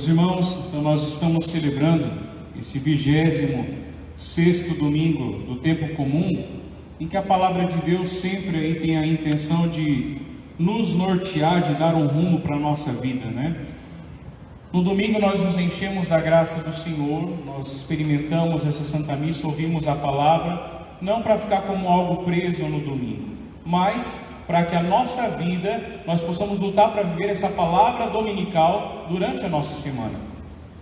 Meus irmãos, então nós estamos celebrando esse 26º domingo do tempo comum, em que a palavra de Deus sempre aí tem a intenção de nos nortear, de dar um rumo para a nossa vida, né? No domingo nós nos enchemos da graça do Senhor, nós experimentamos essa Santa Missa, ouvimos a palavra, não para ficar como algo preso no domingo, mas para que a nossa vida, nós possamos lutar para viver essa palavra dominical durante a nossa semana.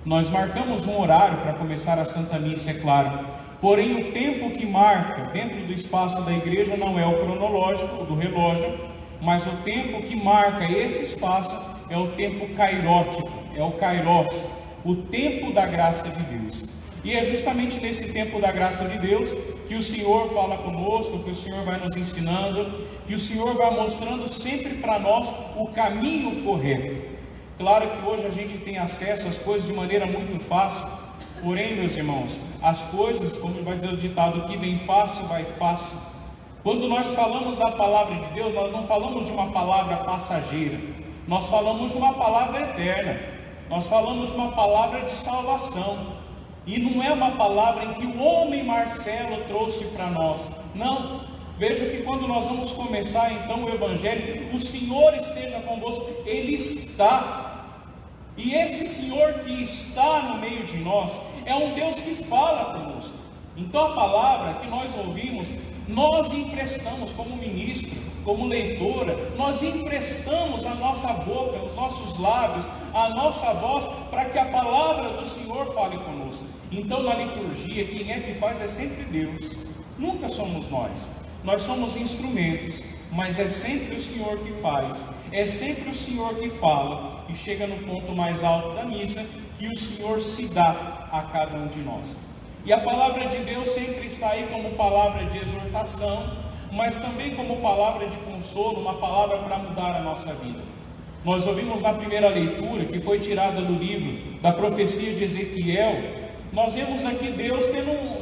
Nós marcamos um horário para começar a Santa Missa, é claro, porém o tempo que marca dentro do espaço da igreja não é o cronológico, do relógio, mas o tempo que marca esse espaço é o tempo kairótico, é o kairos, o tempo da graça de Deus. E é justamente nesse tempo da graça de Deus que o Senhor fala conosco, que o Senhor vai nos ensinando, que o Senhor vai mostrando sempre para nós o caminho correto. Claro que hoje a gente tem acesso às coisas de maneira muito fácil, porém, meus irmãos, as coisas, como vai dizer o ditado, que vem fácil, vai fácil. Quando nós falamos da palavra de Deus, nós não falamos de uma palavra passageira, nós falamos de uma palavra eterna, nós falamos de uma palavra de salvação. E não é uma palavra em que o homem Marcelo trouxe para nós, não. Veja que quando nós vamos começar então o Evangelho, o Senhor esteja convosco, Ele está. E esse Senhor que está no meio de nós, é um Deus que fala conosco. Então a palavra que nós ouvimos, nós emprestamos como ministro, como leitora, nós emprestamos a nossa boca, os nossos lábios, a nossa voz, para que a palavra do Senhor fale conosco. Então na liturgia, quem é que faz é sempre Deus, nunca somos nós. Nós somos instrumentos, mas é sempre o Senhor que faz, é sempre o Senhor que fala, e chega no ponto mais alto da missa, que o Senhor se dá a cada um de nós. E a palavra de Deus sempre está aí como palavra de exortação, mas também como palavra de consolo, uma palavra para mudar a nossa vida. Nós ouvimos na primeira leitura, que foi tirada do livro da profecia de Ezequiel, nós vemos aqui Deus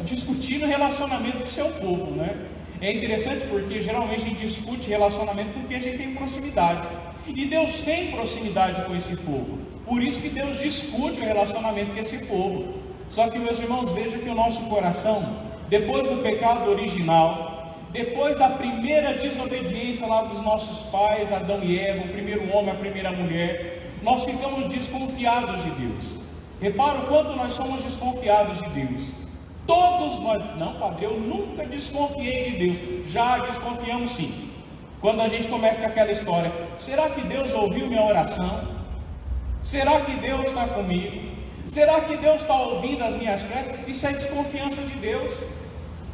discutindo o relacionamento com o seu povo, né? É interessante porque geralmente a gente discute relacionamento com quem a gente tem proximidade, e Deus tem proximidade com esse povo, por isso que Deus discute o relacionamento com esse povo. Só que, meus irmãos, vejam que o nosso coração, depois do pecado original, depois da primeira desobediência lá dos nossos pais, Adão e Eva, o primeiro homem, a primeira mulher, nós ficamos desconfiados de Deus. Repara o quanto nós somos desconfiados de Deus. Todos nós, não, padre, eu nunca desconfiei de Deus. Já desconfiamos sim. Quando a gente começa com aquela história, será que Deus ouviu minha oração? Será que Deus está comigo? Será que Deus está ouvindo as minhas preces? Isso é desconfiança de Deus.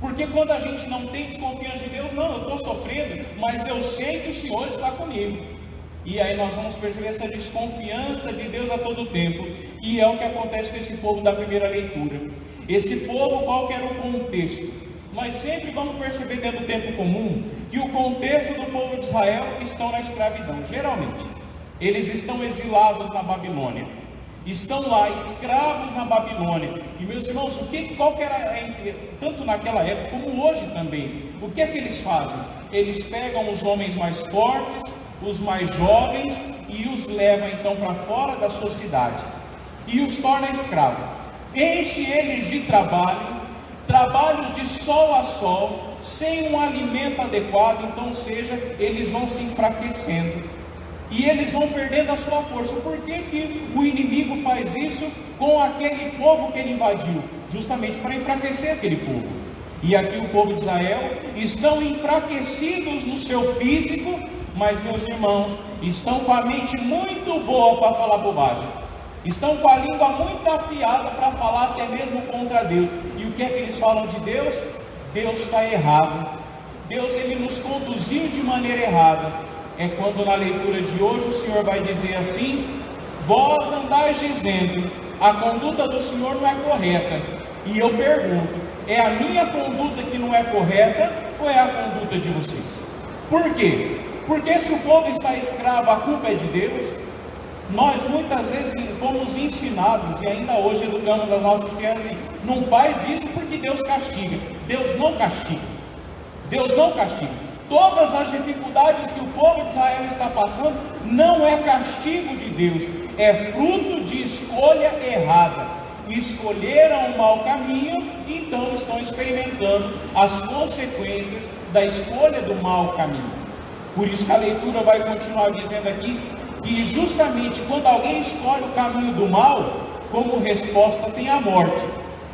Porque quando a gente não tem desconfiança de Deus, não, eu estou sofrendo, mas eu sei que o Senhor está comigo. E aí nós vamos perceber essa desconfiança de Deus a todo tempo, que é o que acontece com esse povo da primeira leitura. Esse povo, qual que era o contexto? Nós sempre vamos perceber dentro do tempo comum, que o contexto do povo de Israel estão na escravidão, geralmente. Eles estão exilados na Babilônia. Estão lá, escravos na Babilônia. E meus irmãos, qual que era, tanto naquela época como hoje também, o que é que eles fazem? Eles pegam os homens mais fortes, os mais jovens, e os levam então para fora da sua cidade, e os torna escravos, enche eles de trabalhos de sol a sol, sem um alimento adequado. Então, ou seja, eles vão se enfraquecendo, e eles vão perdendo a sua força. Por que que o inimigo faz isso com aquele povo que ele invadiu? Justamente para enfraquecer aquele povo. E aqui o povo de Israel estão enfraquecidos no seu físico, mas, meus irmãos, estão com a mente muito boa para falar bobagem. Estão com a língua muito afiada para falar até mesmo contra Deus. E o que é que eles falam de Deus? Deus está errado. Deus, ele nos conduziu de maneira errada. É quando na leitura de hoje o Senhor vai dizer assim: vós andais dizendo, a conduta do Senhor não é correta. E eu pergunto, é a minha conduta que não é correta, ou é a conduta de vocês? Por quê? Porque se o povo está escravo, a culpa é de Deus. Nós muitas vezes fomos ensinados, e ainda hoje educamos as nossas crianças assim: não faz isso porque Deus castiga. Deus não castiga. Deus não castiga. Todas as dificuldades que o povo de Israel está passando não é castigo de Deus, é fruto de escolha errada. Escolheram o mau caminho, então estão experimentando as consequências da escolha do mau caminho. Por isso que a leitura vai continuar dizendo aqui que justamente quando alguém escolhe o caminho do mal, como resposta tem a morte.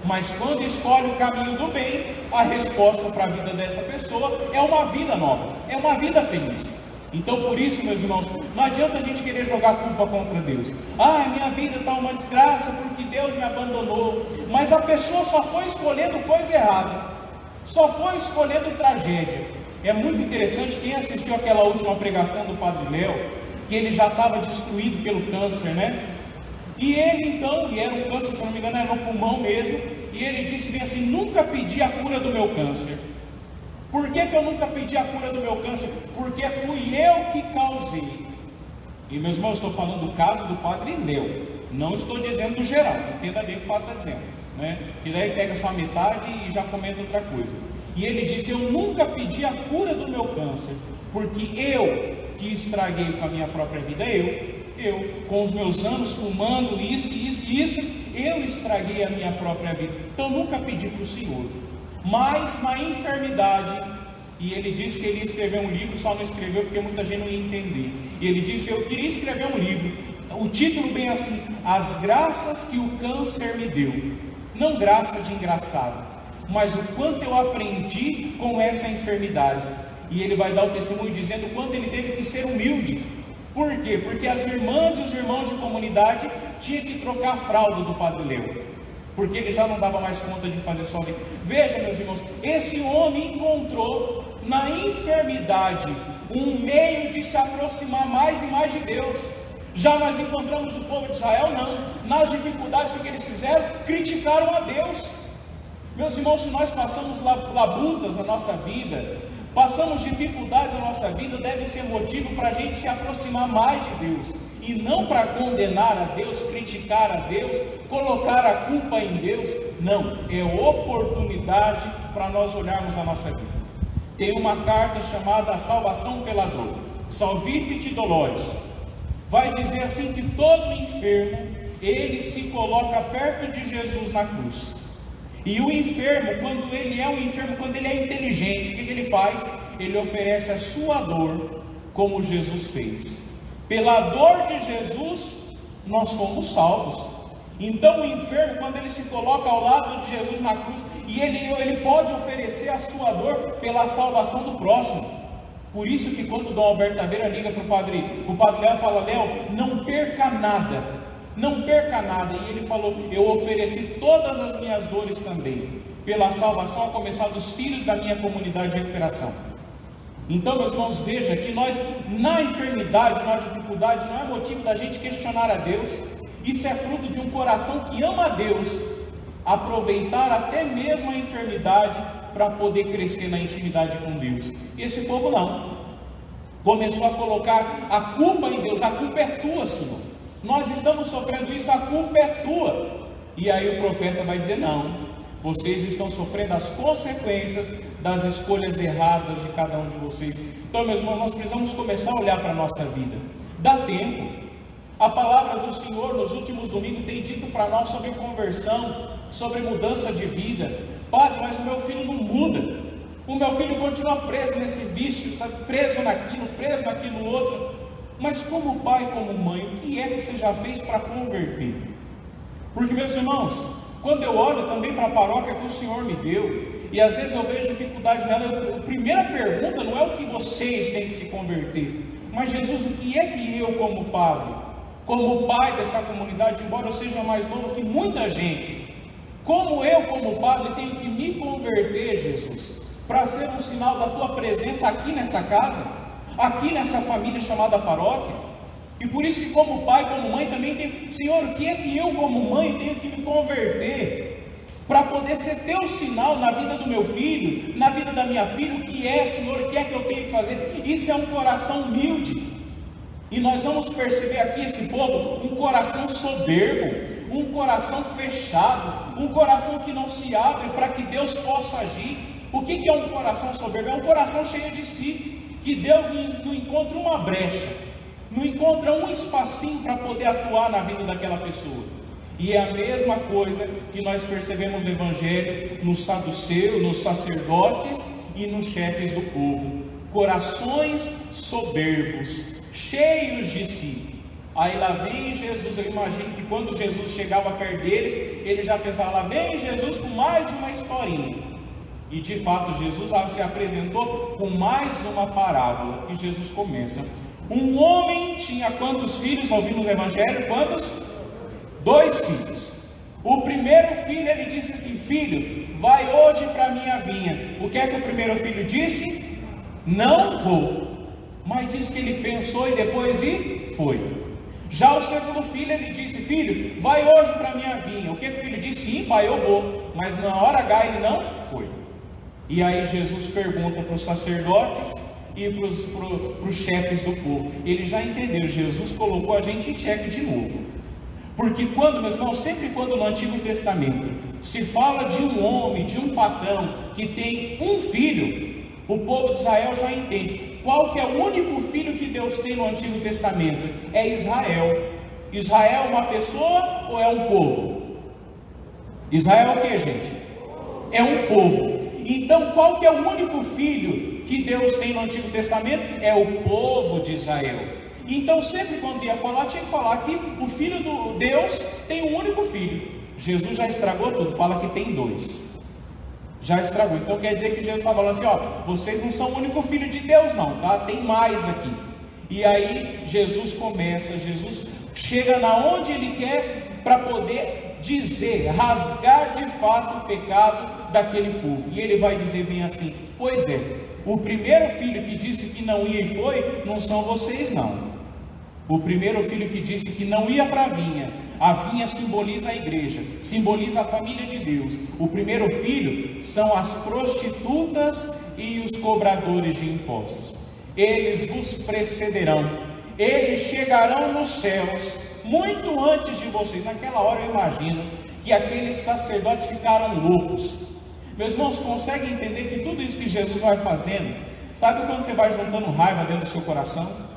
Mas quando escolhe o caminho do bem, a resposta para a vida dessa pessoa é uma vida nova, é uma vida feliz. Então por isso, meus irmãos, não adianta a gente querer jogar culpa contra Deus. Minha vida está uma desgraça porque Deus me abandonou. Mas a pessoa só foi escolhendo coisa errada, só foi escolhendo tragédia. É muito interessante, quem assistiu aquela última pregação do Padre Léo, que ele já estava destruído pelo câncer, né? E ele então, e era um câncer, se não me engano, era no pulmão mesmo, e ele disse bem assim: nunca pedi a cura do meu câncer. Por que eu nunca pedi a cura do meu câncer? Porque fui eu que causei. E meus irmãos, estou falando do caso do Padre Léo, não estou dizendo do geral, entenda bem o que o Padre está dizendo, né? E daí pega só a metade e já comenta outra coisa. E ele disse: eu nunca pedi a cura do meu câncer, porque eu que estraguei com a minha própria vida, eu, com os meus anos fumando isso, eu estraguei a minha própria vida. Então nunca pedi para o Senhor. Mas na enfermidade, e ele disse que ele ia escrever um livro, só não escreveu porque muita gente não ia entender. E ele disse: eu queria escrever um livro, o título bem assim: As Graças que o Câncer me deu. Não graça de engraçado, mas o quanto eu aprendi com essa enfermidade. E ele vai dar o testemunho dizendo o quanto ele teve que ser humilde. Por quê? Porque as irmãs e os irmãos de comunidade tinham que trocar a fralda do Padre Léo, porque ele já não dava mais conta de fazer sozinho. Veja, meus irmãos, esse homem encontrou na enfermidade um meio de se aproximar mais e mais de Deus. Já nós encontramos o povo de Israel, não. Nas dificuldades que eles fizeram, criticaram a Deus. Meus irmãos, se nós passamos labutas na nossa vida, passamos dificuldades na nossa vida, deve ser motivo para a gente se aproximar mais de Deus, e não para condenar a Deus, criticar a Deus, colocar a culpa em Deus. Não, é oportunidade para nós olharmos a nossa vida. Tem uma carta chamada A Salvação pela Dor, Salvifici Doloris, vai dizer assim que todo enfermo, ele se coloca perto de Jesus na cruz. E o enfermo, quando ele é um enfermo, quando ele é inteligente, o que ele faz? Ele oferece a sua dor, como Jesus fez. Pela dor de Jesus, nós fomos salvos. Então o enfermo, quando ele se coloca ao lado de Jesus na cruz, e ele pode oferecer a sua dor pela salvação do próximo. Por isso que quando Dom Alberto Taveira liga para o Padre Léo e fala: Léo, não perca nada, não perca nada. E ele falou: eu ofereci todas as minhas dores também, pela salvação, a começar dos filhos da minha comunidade de recuperação. Então, meus irmãos, veja que nós, na enfermidade, na dificuldade, não é motivo da gente questionar a Deus. Isso é fruto de um coração que ama a Deus, aproveitar até mesmo a enfermidade para poder crescer na intimidade com Deus. E esse povo não, começou a colocar a culpa em Deus. A culpa é tua, Senhor, nós estamos sofrendo isso, a culpa é tua. E aí o profeta vai dizer: não, vocês estão sofrendo as consequências das escolhas erradas de cada um de vocês. Então, meus irmãos, nós precisamos começar a olhar para a nossa vida. Dá tempo. A palavra do Senhor nos últimos domingos tem dito para nós sobre conversão, sobre mudança de vida. Padre, mas o meu filho não muda, o meu filho continua preso nesse vício, está preso naquilo outro. Mas como pai, como mãe, o que é que você já fez para converter? Porque, meus irmãos, quando eu olho também para a paróquia que o Senhor me deu, e às vezes eu vejo dificuldades nela, a primeira pergunta não é o que vocês têm que se converter, mas Jesus, o que é que eu, como padre, como pai dessa comunidade, embora eu seja mais novo que muita gente, como eu, como padre, tenho que me converter, Jesus, para ser um sinal da tua presença aqui nessa casa, aqui nessa família chamada paróquia. E por isso que como pai, como mãe também tenho: Senhor, o que é que eu como mãe tenho que me converter, para poder ser teu sinal na vida do meu filho, na vida da minha filha? O que é, Senhor, o que é que eu tenho que fazer? Isso é um coração humilde. E nós vamos perceber aqui esse povo, um coração soberbo, um coração fechado, um coração que não se abre para que Deus possa agir. O que é um coração soberbo? É um coração cheio de si. que Deus não encontra uma brecha, não encontra um espacinho para poder atuar na vida daquela pessoa. E é a mesma coisa que nós percebemos no Evangelho, nos saduceus, nos sacerdotes e nos chefes do povo. Corações soberbos, cheios de si. Aí lá vem Jesus. Eu imagino que quando Jesus chegava perto deles, ele já pensava, lá vem Jesus com mais uma historinha. E de fato Jesus se apresentou com mais uma parábola. E Jesus começa: um homem tinha quantos filhos? Nós vimos no Evangelho, quantos? 2 filhos. O primeiro filho, ele disse assim: filho, vai hoje para a minha vinha. O que é que o primeiro filho disse? Não vou. Mas diz que ele pensou e depois foi. Já o segundo filho, ele disse: filho, vai hoje para a minha vinha. O que é que o filho disse? Sim, pai, eu vou. Mas na hora H ele não foi. E aí Jesus pergunta para os sacerdotes e para os chefes do povo. Ele já entendeu, Jesus colocou a gente em xeque de novo. Porque quando, meus irmãos, sempre quando no Antigo Testamento se fala de um homem, de um patrão que tem um filho, o povo de Israel já entende. Qual que é o único filho que Deus tem no Antigo Testamento? É Israel. Israel é uma pessoa ou é um povo? Israel é o que, gente? É um povo. Então qual que é o único filho que Deus tem no Antigo Testamento? É o povo de Israel. Então sempre quando ia falar, tinha que falar que o filho do Deus tem um único filho. Jesus já estragou tudo, fala que tem 2. Já estragou. Então quer dizer que Jesus está falando assim: ó, vocês não são o único filho de Deus não, tá? Tem mais aqui. E aí Jesus chega na onde ele quer para poder dizer, rasgar de fato o pecado daquele povo. E ele vai dizer bem assim: pois é, o primeiro filho que disse que não ia e foi, não são vocês não. O primeiro filho que disse que não ia para a vinha simboliza a igreja, simboliza a família de Deus. O primeiro filho são as prostitutas e os cobradores de impostos. Eles vos precederão, eles chegarão nos céus muito antes de vocês. Naquela hora eu imagino que aqueles sacerdotes ficaram loucos. Meus irmãos, conseguem entender que tudo isso que Jesus vai fazendo, sabe quando você vai juntando raiva dentro do seu coração?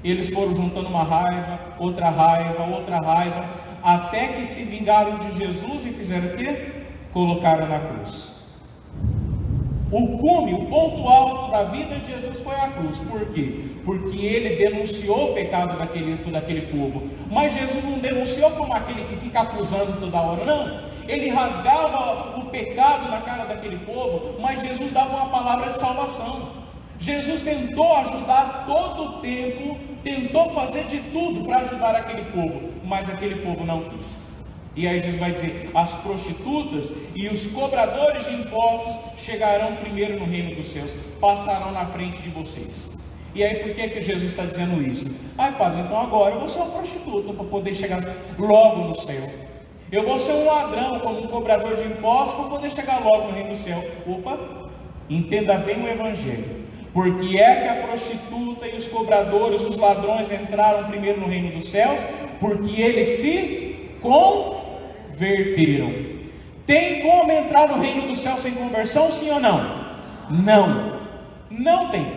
Eles foram juntando uma raiva, outra raiva, até que se vingaram de Jesus e fizeram o quê? Colocaram na cruz. O cume, o ponto alto da vida de Jesus foi a cruz. Por quê? Porque ele denunciou o pecado daquele povo. Mas Jesus não denunciou como aquele que fica acusando toda hora, não. Ele rasgava o pecado na cara daquele povo, mas Jesus dava uma palavra de salvação. Jesus tentou ajudar todo o tempo, tentou fazer de tudo para ajudar aquele povo, mas aquele povo não quis. E aí Jesus vai dizer: as prostitutas e os cobradores de impostos chegarão primeiro no reino dos céus, passarão na frente de vocês. E aí por que Jesus está dizendo isso? Ai padre, então agora eu vou ser uma prostituta para poder chegar logo no céu. Eu vou ser um ladrão como um cobrador de impostos para poder chegar logo no reino do céu. Opa, entenda bem o Evangelho. Porque é que a prostituta e os cobradores, os ladrões entraram primeiro no reino dos céus? Porque eles se converteram. Tem como entrar no reino dos céus sem conversão, sim ou não? Não, não tem.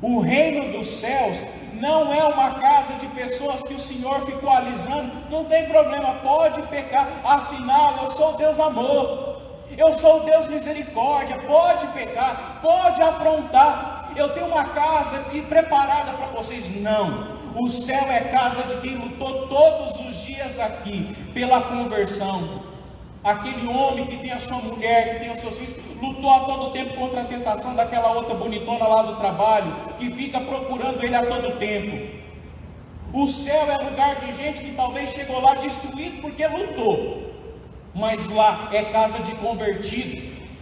O reino dos céus não é uma casa de pessoas que o Senhor ficou alisando. Não tem problema, pode pecar, afinal eu sou Deus amor. Eu sou Deus misericórdia, pode pecar, pode aprontar, eu tenho uma casa preparada para vocês. Não, o céu é casa de quem lutou todos os dias aqui pela conversão. Aquele homem que tem a sua mulher, que tem os seus filhos, lutou a todo tempo contra a tentação daquela outra bonitona lá do trabalho, que fica procurando ele a todo tempo. O céu é lugar de gente que talvez chegou lá destruído porque lutou. Mas lá é casa de convertido,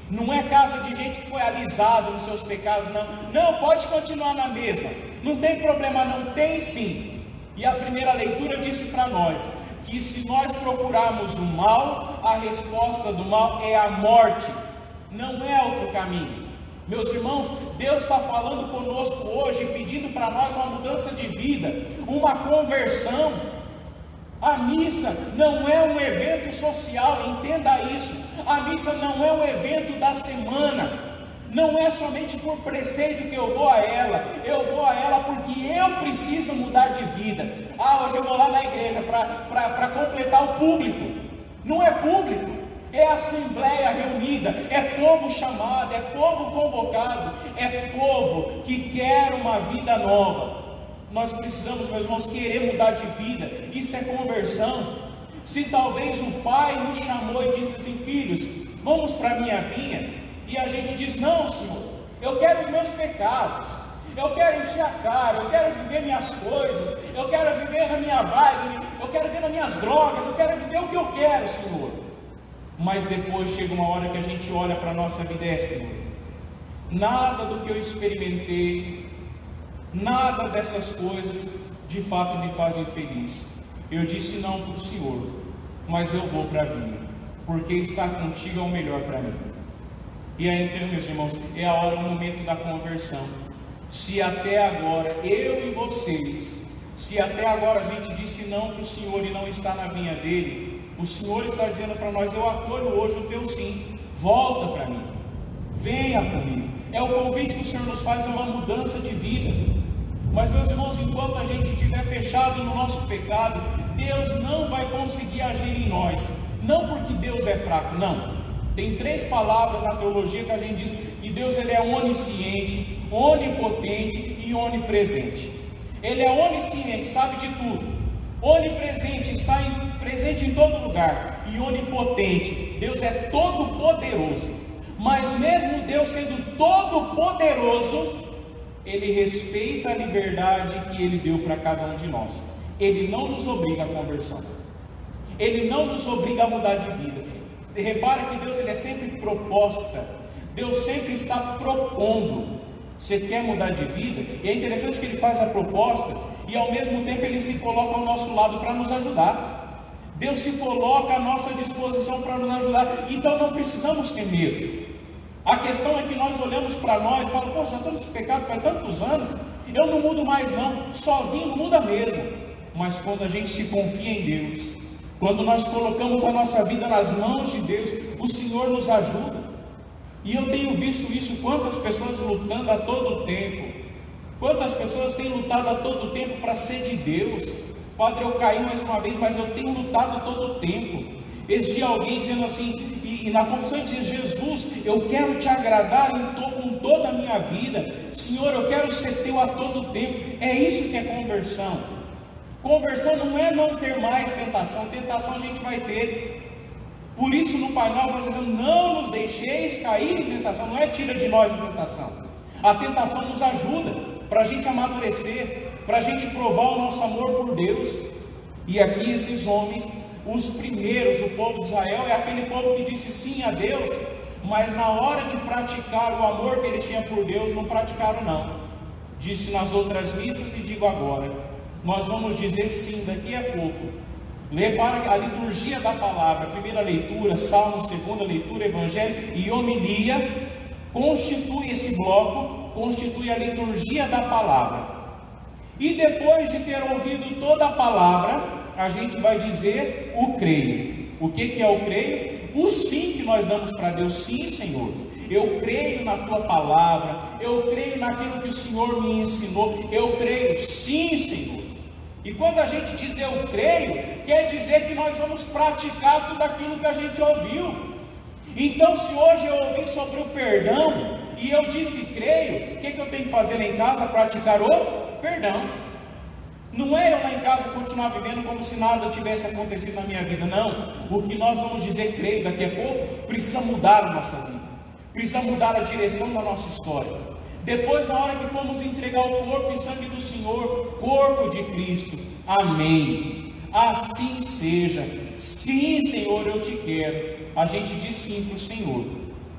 não é casa de gente que foi alisado nos seus pecados, não. Não, pode continuar na mesma, não tem problema não, tem sim. E a primeira leitura disse para nós, que se nós procurarmos o mal, a resposta do mal é a morte, não é outro caminho. Meus irmãos, Deus está falando conosco hoje, pedindo para nós uma mudança de vida, uma conversão. A missa não é um evento social, entenda isso. A missa não é um evento da semana, Não é somente por preceito que eu vou a ela porque eu preciso mudar de vida. Hoje eu vou lá na igreja para completar o público. Não é público, é assembleia reunida, é povo chamado, é povo convocado, é povo que quer uma vida nova. Nós precisamos, meus irmãos, querer mudar de vida. Isso é conversão. Se talvez o pai nos chamou e disse assim: filhos, vamos para a minha vinha, e a gente diz: não, Senhor, eu quero os meus pecados, eu quero encher a cara, eu quero viver minhas coisas, eu quero viver na minha vibe, eu quero viver nas minhas drogas, eu quero viver o que eu quero, Senhor. Mas depois chega uma hora que a gente olha para a nossa vida e Senhor, nada do que eu experimentei, nada dessas coisas de fato me fazem feliz. Eu disse não para o Senhor, mas eu vou para a vinha, porque estar contigo é o melhor para mim. E aí então, meus irmãos, é a hora, o momento da conversão. Se até agora, eu e vocês, se até agora a gente disse não para o Senhor e não está na vinha dele, o Senhor está dizendo para nós: eu acolho hoje o teu sim, volta para mim, venha comigo. É o convite que o Senhor nos faz, é uma mudança de vida. Mas, meus irmãos, enquanto a gente estiver fechado no nosso pecado, Deus não vai conseguir agir em nós. Não porque Deus é fraco, não. Tem 3 palavras na teologia que a gente diz que Deus ele é onisciente, onipotente e onipresente. Ele é onisciente, sabe de tudo. Onipresente, está presente em todo lugar. E onipotente, Deus é todo poderoso. Mas mesmo Deus sendo todo poderoso, Ele respeita a liberdade que Ele deu para cada um de nós. Ele não nos obriga à conversão. Ele não nos obriga a mudar de vida. Repara que Deus ele é sempre proposta. Deus sempre está propondo. Você quer mudar de vida? E é interessante que Ele faz a proposta e ao mesmo tempo Ele se coloca ao nosso lado para nos ajudar. Deus se coloca à nossa disposição para nos ajudar. Então não precisamos ter medo. A questão é que nós olhamos para nós e falamos: poxa, já estou nesse pecado faz tantos anos, eu não mudo mais não, sozinho não muda mesmo. Mas quando a gente se confia em Deus, quando nós colocamos a nossa vida nas mãos de Deus, o Senhor nos ajuda. E eu tenho visto isso, quantas pessoas lutando a todo tempo, quantas pessoas têm lutado a todo tempo para ser de Deus. Padre, eu caí mais uma vez, mas eu tenho lutado a todo tempo. Esse dia alguém dizendo assim, e na confissão diz: Jesus, eu quero te agradar com toda a minha vida, Senhor, eu quero ser teu a todo tempo. É isso que é conversão. Conversão não é não ter mais tentação, tentação a gente vai ter. Por isso no Pai Nosso nós dizemos: não nos deixeis cair em tentação. Não é tira de nós a tentação. A tentação nos ajuda para a gente amadurecer, para a gente provar o nosso amor por Deus. E aqui esses homens, os primeiros, o povo de Israel, é aquele povo que disse sim a Deus, mas na hora de praticar o amor que eles tinham por Deus, não praticaram não. Disse nas outras missas e digo agora: nós vamos dizer sim daqui a pouco. Repara a liturgia da palavra, primeira leitura, salmo, segunda leitura, evangelho e homilia, constitui esse bloco, constitui a liturgia da palavra. E depois de ter ouvido toda a palavra, a gente vai dizer o creio. O que é o creio? O sim que nós damos para Deus. Sim, Senhor, eu creio na tua palavra, eu creio naquilo que o Senhor me ensinou, eu creio. Sim, Senhor. E quando a gente diz eu creio, quer dizer que nós vamos praticar tudo aquilo que a gente ouviu. Então, se hoje eu ouvi sobre o perdão e eu disse creio, o que eu tenho que fazer lá em casa? Praticar o perdão. Não é eu lá em casa continuar vivendo como se nada tivesse acontecido na minha vida, não. O que nós vamos dizer creio daqui a pouco precisa mudar a nossa vida, precisa mudar a direção da nossa história. Depois, na hora que formos entregar o corpo e sangue do Senhor, corpo de Cristo, amém, assim seja. Sim, Senhor, eu te quero. A gente diz sim para o Senhor.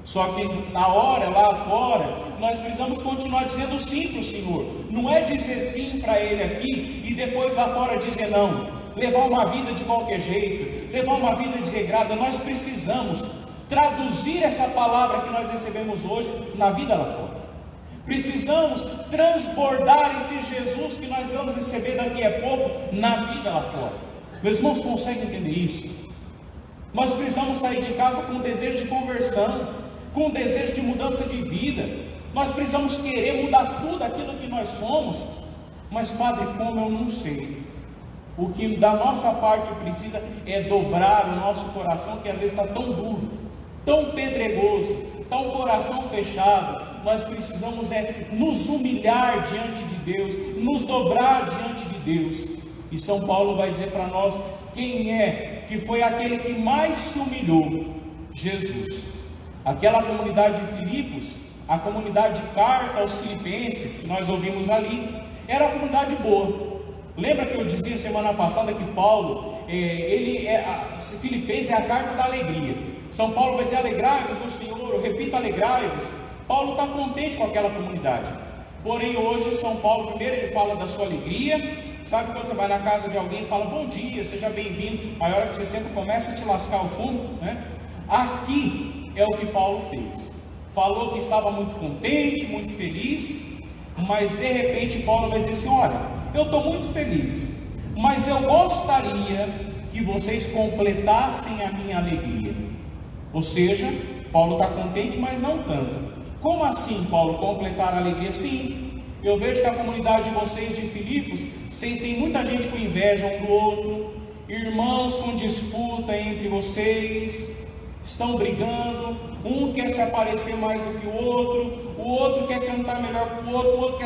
Só que na hora, lá fora, nós precisamos continuar dizendo sim para o Senhor. Não é dizer sim para Ele aqui e depois lá fora dizer não. Levar uma vida de qualquer jeito, levar uma vida desregrada. Nós precisamos traduzir essa palavra que nós recebemos hoje na vida lá fora. Precisamos transbordar esse Jesus que nós vamos receber daqui a pouco na vida lá fora. Meus irmãos conseguem entender isso? Nós precisamos sair de casa com um desejo de conversão. com desejo de mudança de vida. Nós precisamos querer mudar tudo aquilo que nós somos. Mas, Padre, como eu não sei? O que da nossa parte precisa é dobrar o nosso coração, que às vezes está tão duro, tão pedregoso, tão coração fechado. Nós precisamos nos humilhar diante de Deus, nos dobrar diante de Deus. E São Paulo vai dizer para nós quem é que foi aquele que mais se humilhou: Jesus. Aquela comunidade de Filipos, a comunidade de carta aos filipenses, que nós ouvimos ali, era uma comunidade boa. Lembra que eu dizia semana passada que Paulo, Filipenses é a carta da alegria. São Paulo vai dizer: alegrai-vos no Senhor, eu repito, alegrai-vos. Paulo está contente com aquela comunidade. Porém, hoje, São Paulo, primeiro ele fala da sua alegria. Sabe quando você vai na casa de alguém e fala: bom dia, seja bem-vindo. Aí a hora que você senta, começa a te lascar o fundo, né? Aqui é o que Paulo fez. Falou que estava muito contente, muito feliz. Mas de repente Paulo vai dizer assim: olha, eu estou muito feliz, mas eu gostaria que vocês completassem a minha alegria. Ou seja, Paulo está contente, mas não tanto. Como assim, Paulo, completar a alegria? Sim, eu vejo que a comunidade de vocês de Filipos, vocês têm muita gente com inveja um do outro, irmãos com disputa entre vocês, estão brigando, um quer se aparecer mais do que o outro quer cantar melhor que o outro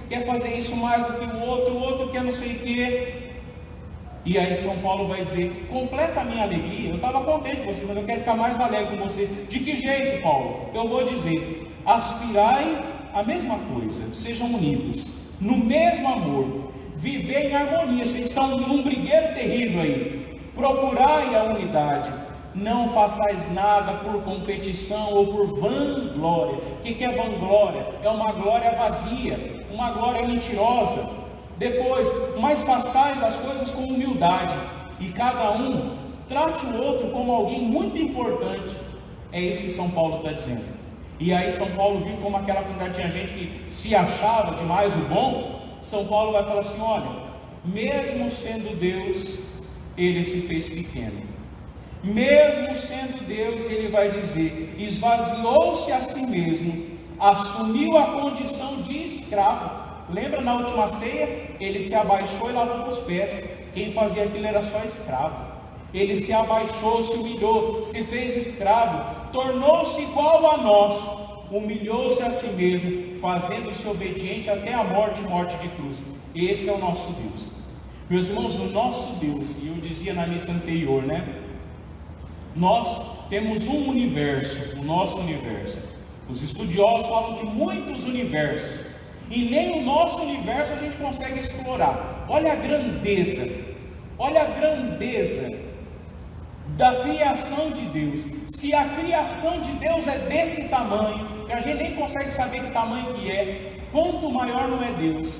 quer fazer isso mais do que o outro quer não sei o que. E aí São Paulo vai dizer: completa a minha alegria. Eu estava contente com vocês, mas eu quero ficar mais alegre com vocês. De que jeito, Paulo? Eu vou dizer: aspirai a mesma coisa, sejam unidos no mesmo amor, viver em harmonia. Vocês estão num brigueiro terrível aí. Procurai a unidade. Não façais nada por competição ou por vanglória. O que é vanglória? É uma glória vazia, uma glória mentirosa. Depois, mas façais as coisas com humildade, e cada um trate o outro como alguém muito importante. É isso que São Paulo está dizendo. E aí São Paulo viu como aquela comunidade tinha gente que se achava demais o bom. São Paulo vai falar assim: olha, mesmo sendo Deus, ele se fez pequeno. Mesmo sendo Deus, ele vai dizer, esvaziou-se a si mesmo, assumiu a condição de escravo. Lembra na última ceia? Ele se abaixou e lavou os pés. Quem fazia aquilo era só escravo. Ele se abaixou, se humilhou, se fez escravo, tornou-se igual a nós, humilhou-se a si mesmo, fazendo-se obediente até a morte de cruz. Esse é o nosso Deus. Meus irmãos, o nosso Deus, e eu dizia na missa anterior, né? Nós temos um universo, o nosso universo. Os estudiosos falam de muitos universos, e nem o nosso universo a gente consegue explorar. Olha a grandeza da criação de Deus. Se a criação de Deus é desse tamanho, que a gente nem consegue saber que tamanho que é, quanto maior não é Deus.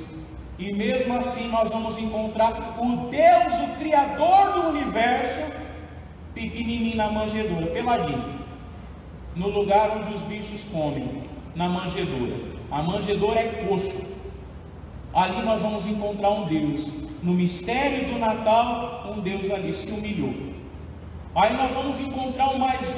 E mesmo assim nós vamos encontrar o Deus, o Criador do universo, pequenininho na manjedoura, peladinho, no lugar onde os bichos comem, na manjedoura. A manjedoura é coxa. Ali nós vamos encontrar um Deus. No mistério do Natal, um Deus ali se humilhou. Aí nós vamos encontrar a mais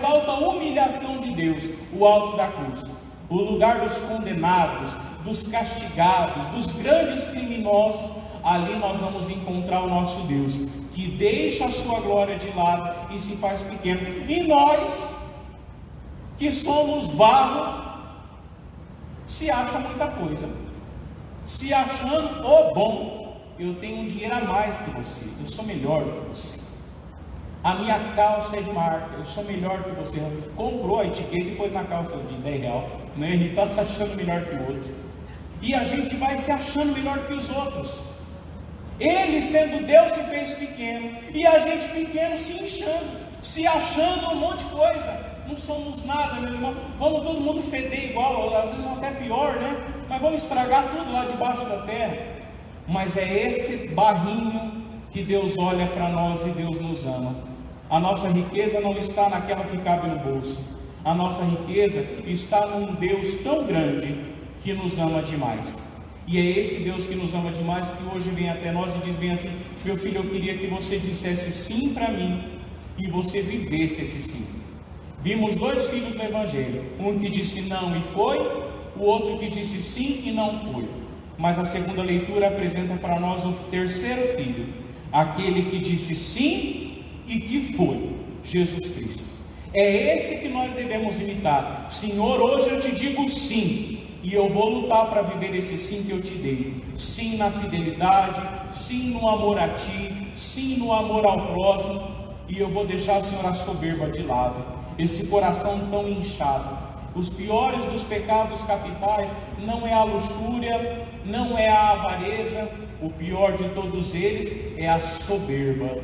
alta humilhação de Deus, o alto da cruz, o lugar dos condenados, dos castigados, dos grandes criminosos. Ali nós vamos encontrar o nosso Deus, que deixa a sua glória de lado e se faz pequeno. E nós, que somos barro, se acha muita coisa, se achando o bom. Eu tenho um dinheiro a mais que você, eu sou melhor do que você. A minha calça é de marca, eu sou melhor que você. Comprou a etiqueta e pôs na calça de R$10, né? E está se achando melhor que o outro. E a gente vai se achando melhor que os outros. Ele, sendo Deus, se fez pequeno, e a gente pequeno se inchando, se achando um monte de coisa. Não somos nada, meu irmão. Vamos todo mundo feder igual, às vezes até pior, né? Mas vamos estragar tudo lá debaixo da terra. Mas é esse barrinho que Deus olha para nós e Deus nos ama. A nossa riqueza não está naquela que cabe no bolso. A nossa riqueza está num Deus tão grande que nos ama demais. E é esse Deus que nos ama demais que hoje vem até nós e diz bem assim: meu filho, eu queria que você dissesse sim para mim e você vivesse esse sim. Vimos dois filhos no Evangelho, um que disse não e foi, o outro que disse sim e não foi. Mas a segunda leitura apresenta para nós o terceiro filho, aquele que disse sim e que foi, Jesus Cristo. É esse que nós devemos imitar. Senhor, hoje eu te digo sim, e eu vou lutar para viver esse sim que eu te dei. Sim na fidelidade, sim no amor a ti, sim no amor ao próximo, e eu vou deixar, Senhor, a soberba de lado, esse coração tão inchado. Os piores dos pecados capitais não é a luxúria, não é a avareza, o pior de todos eles é a soberba.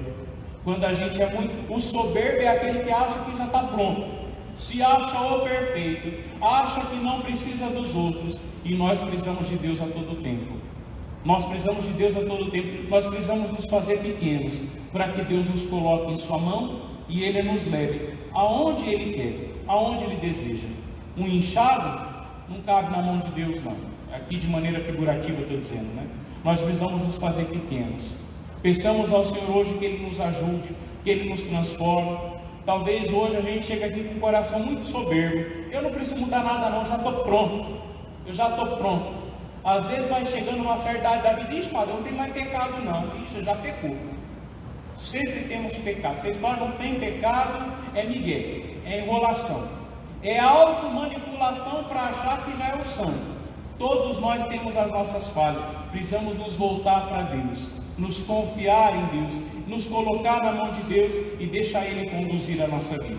Quando a gente é muito... O soberbo é aquele que acha que já está pronto, se acha o perfeito, acha que não precisa dos outros, e nós precisamos de Deus a todo tempo. Nós precisamos de Deus a todo tempo. Nós precisamos nos fazer pequenos, para que Deus nos coloque em sua mão e Ele nos leve aonde Ele quer, aonde Ele deseja. Um inchado não cabe na mão de Deus, não. Aqui de maneira figurativa eu estou dizendo, né? Nós precisamos nos fazer pequenos. Peçamos ao Senhor hoje que Ele nos ajude, que Ele nos transforme. Talvez hoje a gente chegue aqui com o coração muito soberbo. Eu não preciso mudar nada não, eu já estou pronto. Eu já estou pronto. Às vezes vai chegando uma certa idade da vida, padre, eu não tenho mais pecado não. Ixi, eu já pecou. Sempre temos pecado. Vocês falam, não tem pecado, é migué, é enrolação. É automanipulação para achar que já é o santo. Todos nós temos as nossas falhas. Precisamos nos voltar para Deus, nos confiar em Deus, nos colocar na mão de Deus e deixar Ele conduzir a nossa vida.